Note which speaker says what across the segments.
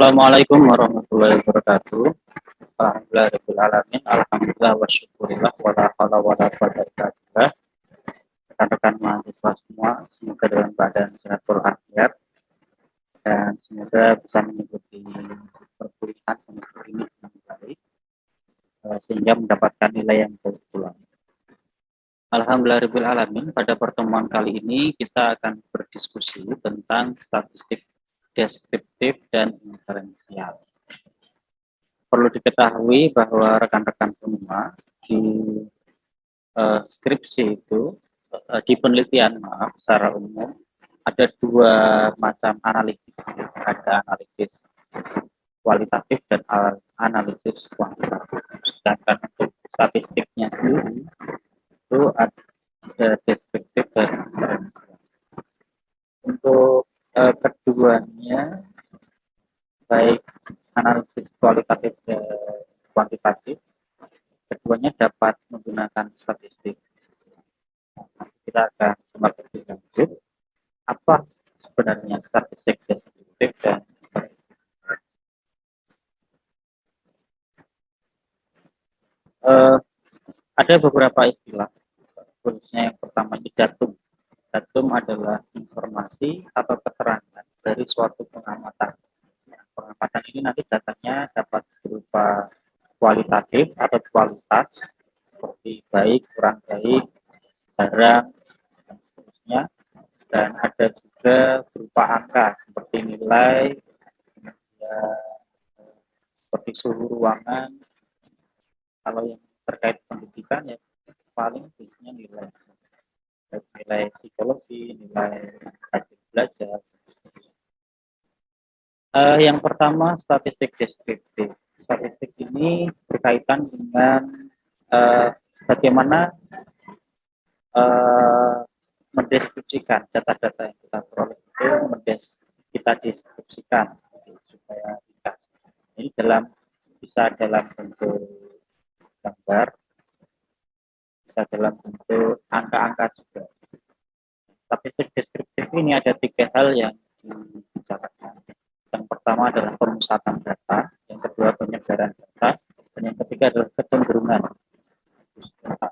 Speaker 1: Assalamualaikum warahmatullahi wabarakatuh. Alhamdulillahirabbil alamin. Alhamdulillah wa syukurillah wa la haula wa la quwwata illa billah. Rekan-rekan mahasiswa semua, semoga dalam keadaan sehat walafiat dan semoga bisa mengikuti perkuliahan semester ini dengan baik sehingga mendapatkan nilai yang baik pula. Alhamdulillahirabbil alamin. Pada pertemuan kali ini kita akan berdiskusi tentang statistik deskriptif dan inferensial. Perlu diketahui bahwa rekan-rekan semua di skripsi itu, di penelitian secara umum ada dua macam analisis. Ada analisis kualitatif dan analisis kuantitatif. Sedangkan untuk statistiknya sendiri itu ada deskriptif dan inferensial. Untuk keduanya, baik analisis kualitatif dan kuantitatif, keduanya dapat menggunakan statistik. Kita akan simak lebih lanjut apa sebenarnya statistik deskriptif dan ada beberapa istilah, khususnya yang pertama ini datum. Datum adalah informasi atau keterangan dari suatu pengamatan. Pengamatan ini nanti datanya dapat berupa kualitatif atau kualitas, seperti baik, kurang baik, barang, dan seterusnya. Dan ada juga berupa angka, seperti nilai, ya, seperti suhu ruangan. Kalau yang terkait pendidikan ya paling biasanya nilai psikologi, nilai hasil belajar. Yang pertama, statistik deskriptif. Statistik ini berkaitan dengan bagaimana mendeskripsikan data-data yang kita peroleh itu, kita deskripsikan supaya ringkas. Ini bisa dalam bentuk gambar, bisa dalam bentuk angka-angka juga. Statistik deskriptif ini ada tiga hal yang dibicarakan. Yang pertama adalah pemusatan data, yang kedua penyebaran data, dan yang ketiga adalah kecenderungan data.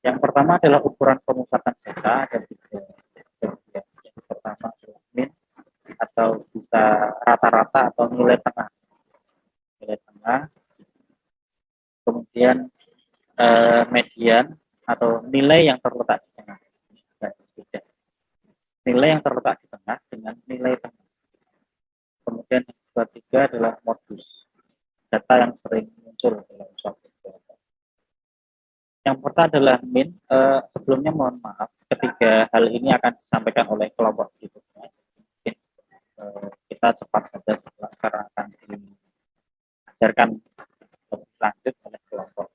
Speaker 1: Yang pertama adalah ukuran pemusatan data, ada tiga. Yang pertama adalah mean atau bisa rata-rata atau nilai tengah. Nilai tengah. Kemudian median atau nilai yang terletak di tengah. Nilai yang terletak di tengah dengan nilai tengah. Kemudian yang ketiga adalah modus, data yang sering muncul dalam suatu data. Yang pertama adalah mean. Sebelumnya mohon maaf, ketiga hal ini akan disampaikan oleh kelompok berikutnya. Kita cepat saja karena akan diajarkan lebih lanjut oleh kelompok.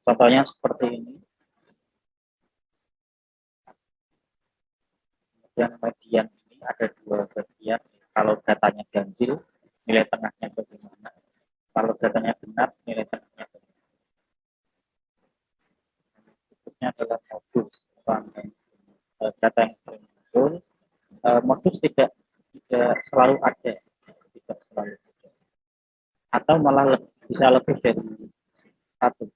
Speaker 1: Contohnya seperti ini. Kemudian median ini ada dua bagian. Kalau datanya ganjil, nilai tengahnya bagaimana? Kalau datanya benar, nilai tengahnya bagaimana? Berikutnya adalah modus. Data yang sering muncul. Modus tidak selalu ada, tidak selalu ada. Atau malah bisa lebih dari satu.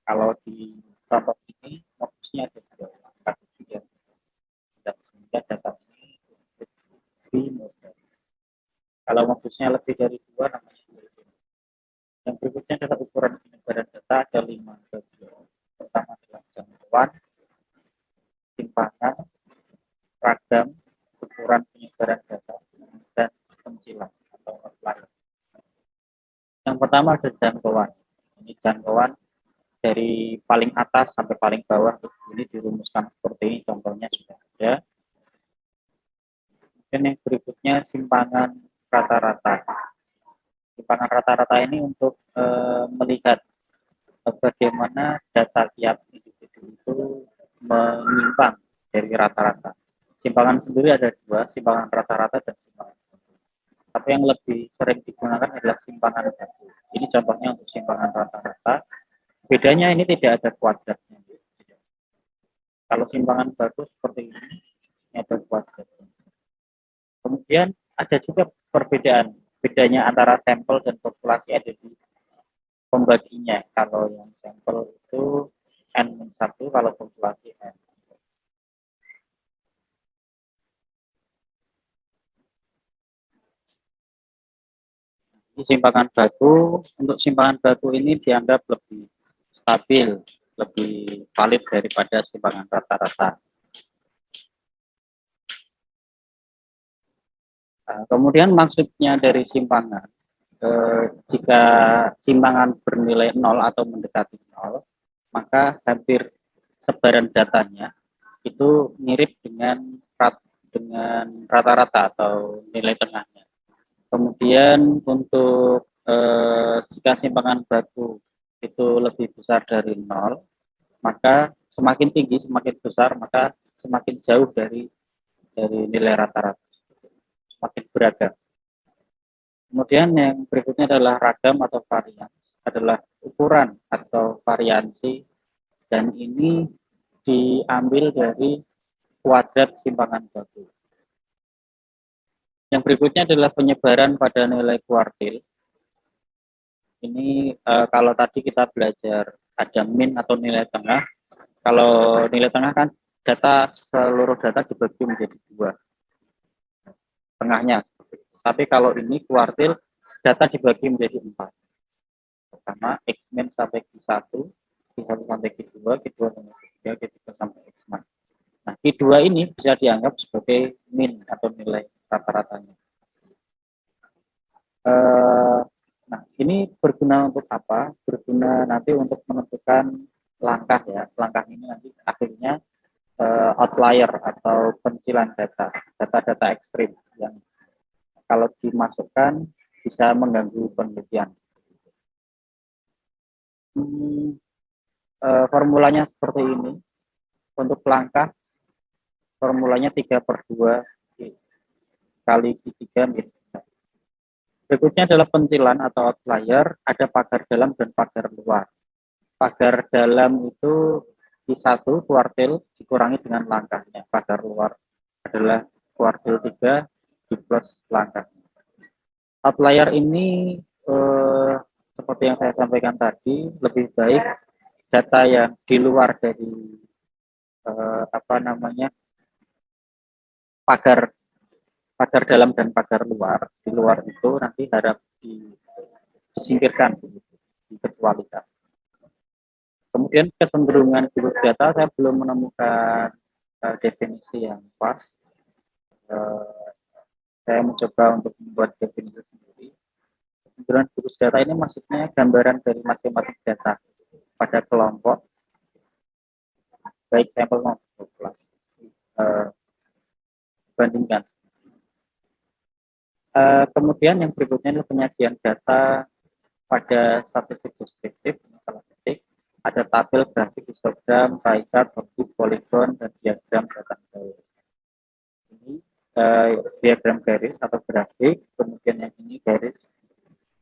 Speaker 1: Kalau di contoh ini modusnya ada dua, ya. Dan sehingga data ini lebih mudah. Kalau modusnya lebih dari dua, namanya modus. Yang berikutnya adalah ukuran penyebaran data, ada 5 bagian. Pertama adalah jangkauan, timpangan, ragam, ukuran penyebaran data, dan pencilan atau outlier. Yang pertama ada jangkauan. Ini jangkauan dari paling atas sampai paling bawah. Ini dirumuskan seperti ini, contohnya sudah ada. Dan yang berikutnya simpangan rata-rata. Simpangan rata-rata ini untuk melihat bagaimana data tiap individu itu menyimpang dari rata-rata. Simpangan sendiri ada dua, simpangan rata-rata dan simpangan baku. Tapi yang lebih sering digunakan adalah simpangan baku. Ini contohnya untuk simpangan rata-rata. Bedanya ini tidak ada kuadratnya. Kalau simpangan bagus seperti ini ada kuadratnya. Kemudian ada juga perbedaan. Bedanya antara sampel dan populasi ada di pembaginya. Kalau yang sampel itu N-1, kalau populasi N. Simpangan baku, untuk simpangan baku ini dianggap lebih stabil, lebih valid daripada simpangan rata-rata. Nah, kemudian maksudnya dari simpangan, jika simpangan bernilai 0 atau mendekati 0, maka hampir sebaran datanya itu mirip dengan rata-rata atau nilai tengahnya. Kemudian untuk jika simpangan baku itu lebih besar dari 0, maka semakin tinggi, semakin besar, maka semakin jauh dari nilai rata-rata, semakin beragam. Kemudian yang berikutnya adalah ragam atau varian, adalah ukuran atau variansi, dan ini diambil dari kuadrat simpangan baku. Yang berikutnya adalah penyebaran pada nilai kuartil. Ini kalau tadi kita belajar ada min atau nilai tengah. Kalau nilai tengah kan seluruh data dibagi menjadi dua, tengahnya. Tapi kalau ini kuartil, data dibagi menjadi 4. Pertama, X min sampai Q1, Q1 sampai Q2, Q2 sampai Q3, Q3 sampai X-max. Nah, Q2 ini bisa dianggap sebagai min atau nilai rata-ratanya. Nah, ini berguna untuk apa? Berguna nanti untuk menentukan langkah ya. Langkah ini nanti akhirnya outlier atau pencilan data-data ekstrim yang kalau dimasukkan bisa mengganggu penelitian. Formulanya seperti ini. Untuk langkah, formulanya 3/2 kali Q3 min. Berikutnya adalah pencilan atau outlier, ada pagar dalam dan pagar luar. Pagar dalam itu Q1 kuartil dikurangi dengan langkahnya. Pagar luar adalah kuartil 3 di plus langkah. Outlier ini seperti yang saya sampaikan tadi, lebih baik data yang di luar dari pagar pagar dalam dan pagar luar. Di luar itu nanti harap disingkirkan, dikecualikan. Kemudian kecenderungan jurus data, saya belum menemukan definisi yang pas. Saya mencoba untuk membuat definisi sendiri. Kecenderungan jurus data ini maksudnya gambaran dari masing-masing data pada kelompok, baik sampel maupun populasi. Bandingkan. Kemudian yang berikutnya adalah penyajian data pada statistik deskriptif, ada tabel, grafik, histogram, pie chart, workbook, polygon, dan diagram data. Ini diagram garis atau grafik, kemudian yang ini garis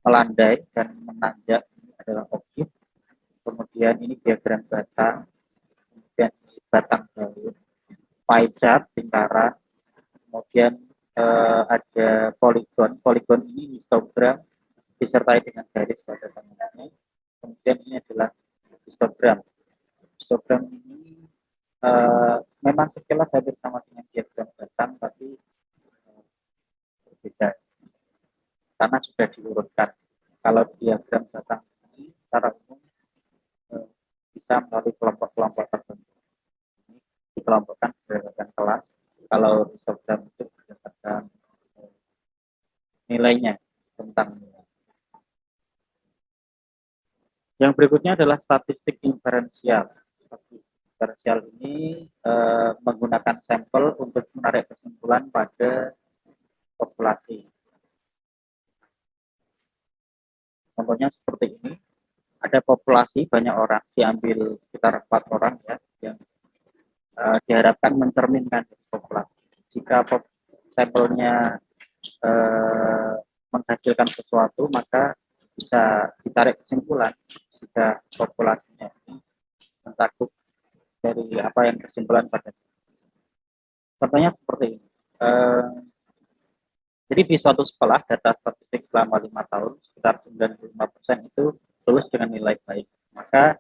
Speaker 1: melandai dan menanjak, ini adalah objek. Kemudian ini diagram data, kemudian ini batang daun, pie chart, lingkaran, kemudian ada polygon ini histogram disertai dengan garis pada tengahnya. Kemudian ini adalah histogram. Histogram ini memang sekilas hampir sama dengan diagram batang, tapi berbeda karena sudah diurutkan. Kalau diagram batang ini secara umum bisa melalui kelompok-kelompok tertentu. Ini dikelompokkan berdasarkan kelas. Kalau histogram itu berdasarkan nilainya tentang nilai. Yang berikutnya adalah statistik inferensial. Statistik inferensial ini menggunakan sampel untuk menarik kesimpulan pada populasi. Contohnya seperti ini, ada populasi banyak orang, diambil sekitar 4 orang ya, yang diharapkan mencerminkan populasi. Jika sampelnya menghasilkan sesuatu, maka bisa ditarik kesimpulan jika populasinya Ya, ini mencakup dari apa yang kesimpulan pada. Contohnya seperti ini. Jadi di suatu sekolah data statistik selama 5 tahun sekitar 95% itu lulus dengan nilai baik. Maka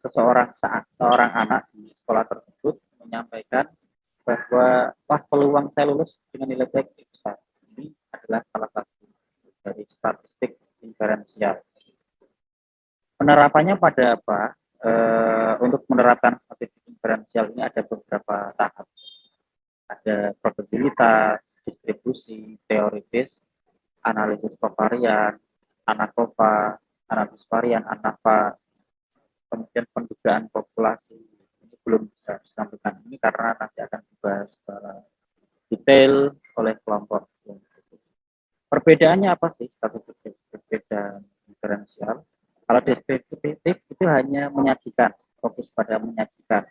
Speaker 1: seorang anak di sekolah tersebut menyampaikan bahwa wah peluang saya lulus dengan nilai baik besar. Ini adalah salah satu dari statistik inferensial. Penerapannya pada apa? Untuk menerapkan statistik inferensial ini ada beberapa tahap. Ada probabilitas, distribusi, teoritis, analisis kovarian, ANACOVA, analisis varian, ANAVA, kemudian pendugaan populasi. Ini belum bisa disampaikan ini karena nanti akan dibahas secara detail oleh kelompok. Perbedaannya apa sih statistik deskriptif dan diferensial? Kalau deskriptif itu hanya menyajikan, fokus pada menyajikan,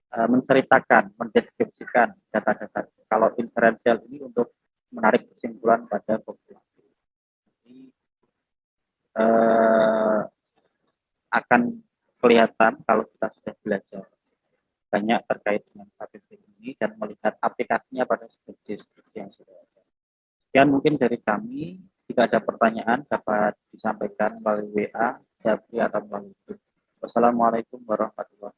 Speaker 1: menceritakan, mendeskripsikan data-data. Kalau inferensial ini untuk menarik kesimpulan pada populasi. Jadi, akan kelihatan kalau kita sudah belajar banyak terkait dengan statistik ini dan melihat aplikasinya pada skripsi yang sudah ada. Sekian mungkin dari kami. Jika ada pertanyaan dapat disampaikan melalui WA, Japri atau melalui YouTube. Wassalamualaikum warahmatullahi wabarakatuh.